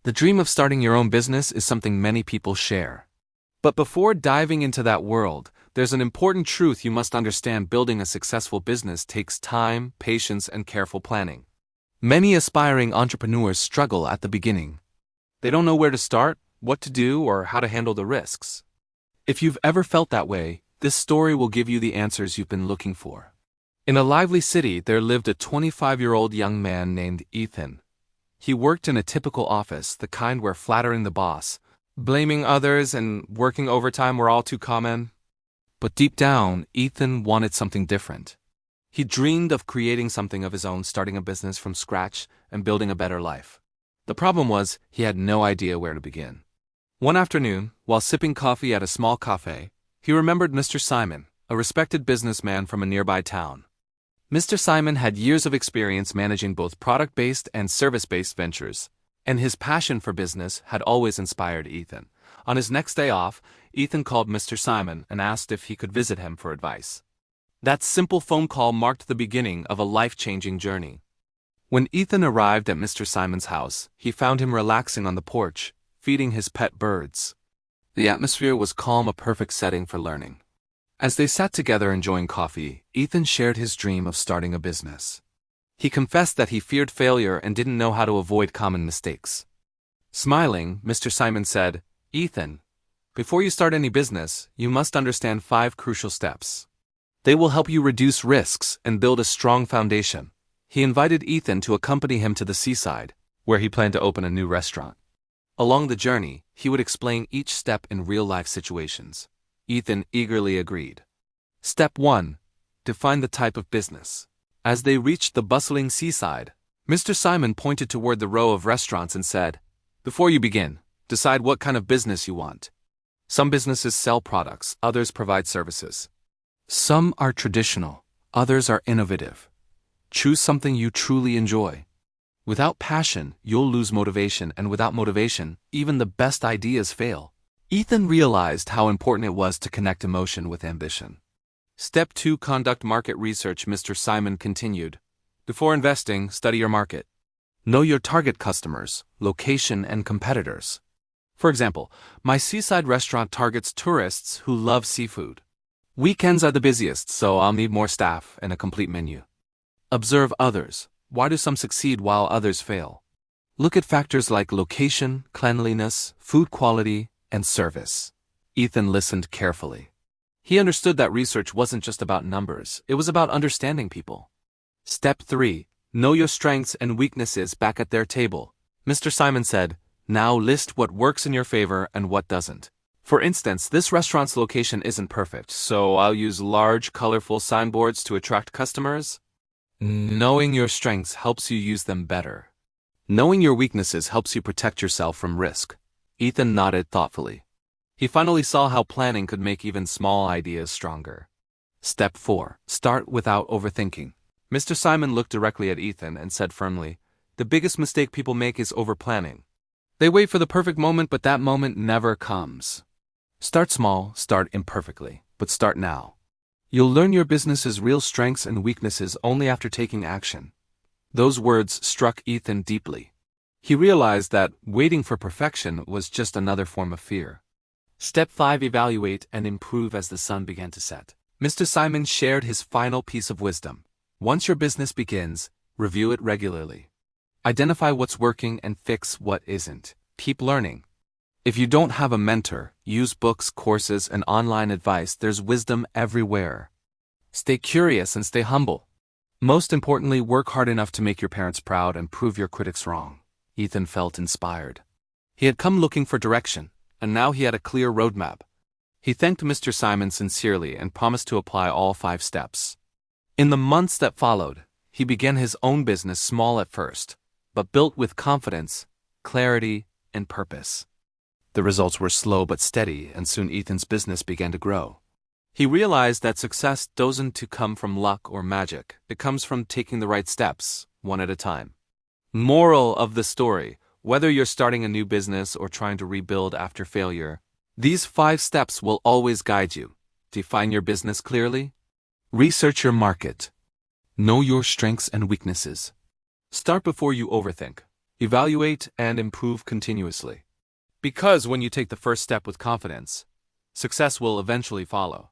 The dream of starting your own business is something many people share. But before diving into that world, there's an important truth you must understand: building a successful business takes time, patience, and careful planning. Many aspiring entrepreneurs struggle at the beginning. They don't know where to start, what to do, or how to handle the risks. If you've ever felt that way, this story will give you the answers you've been looking for. In a lively city, there lived a 25-year-old young man named Ethan. He worked in a typical office, the kind where flattering the boss, blaming others, and working overtime were all too common. But deep down, Ethan wanted something different. He dreamed of creating something of his own, starting a business from scratch and building a better life. The problem was, he had no idea where to begin. One afternoon, while sipping coffee at a small cafe, he remembered Mr. Simon, a respected businessman from a nearby town. Mr. Simon had years of experience managing both product-based and service-based ventures, and his passion for business had always inspired Ethan. On his next day off, Ethan called Mr. Simon and asked if he could visit him for advice. That simple phone call marked the beginning of a life-changing journey. When Ethan arrived at Mr. Simon's house, he found him relaxing on the porch, feeding his pet birds. The atmosphere was calm, a perfect setting for learning. As they sat together enjoying coffee, Ethan shared his dream of starting a business. He confessed that he feared failure and didn't know how to avoid common mistakes. Smiling, Mr. Simon said, "Ethan, before you start any business, you must understand 5 crucial steps. They will help you reduce risks and build a strong foundation." He invited Ethan to accompany him to the seaside, where he planned to open a new restaurant. Along the journey, he would explain each step in real-life situations. Ethan eagerly agreed. Step 1. Define the type of business. As they reached the bustling seaside, Mr. Simon pointed toward the row of restaurants and said, "Before you begin, decide what kind of business you want. Some businesses sell products, others provide services. Some are traditional, others are innovative. Choose something you truly enjoy. Without passion, you'll lose motivation, and without motivation, even the best ideas fail." Ethan realized how important it was to connect emotion with ambition. Step 2. Conduct market research. Mr. Simon continued. Before investing, study your market. Know your target customers, location, and competitors. For example, my seaside restaurant targets tourists who love seafood. Weekends are the busiest, so I'll need more staff and a complete menu. Observe others. Why do some succeed while others fail? Look at factors like location, cleanliness, food quality, and service. Ethan listened carefully. He understood that research wasn't just about numbers, it was about understanding people. Step 3. Know your strengths and weaknesses. Back at their table, Mr. Simon said, "Now list what works in your favor and what doesn't. For instance, this restaurant's location isn't perfect, so I'll use large, colorful signboards to attract customers." Knowing your strengths helps you use them better. Knowing your weaknesses helps you protect yourself from risk. Ethan nodded thoughtfully. He finally saw how planning could make even small ideas stronger. Step 4. Start without overthinking. Mr. Simon looked directly at Ethan and said firmly, "The biggest mistake people make is overplanning. They wait for the perfect moment, but that moment never comes. Start small, start imperfectly, but start now. You'll learn your business's real strengths and weaknesses only after taking action." Those words struck Ethan deeply. He realized that waiting for perfection was just another form of fear. Step 5. Evaluate and improve. As the sun began to set, Mr. Simon shared his final piece of wisdom. Once your business begins, review it regularly. Identify what's working and fix what isn't. Keep learning. If you don't have a mentor, use books, courses, and online advice. There's wisdom everywhere. Stay curious and stay humble. Most importantly, work hard enough to make your parents proud and prove your critics wrong. Ethan felt inspired. He had come looking for direction, and now he had a clear roadmap. He thanked Mr. Simon sincerely and promised to apply all 5 steps. In the months that followed, he began his own business, small at first, but built with confidence, clarity, and purpose. The results were slow but steady, and soon Ethan's business began to grow. He realized that success doesn't come from luck or magic. It comes from taking the right steps, one at a time. Moral of the story: whether you're starting a new business or trying to rebuild after failure, these 5 steps will always guide you. Define your business clearly. Research your market. Know your strengths and weaknesses. Start before you overthink. Evaluate and improve continuously. Because when you take the first step with confidence, success will eventually follow.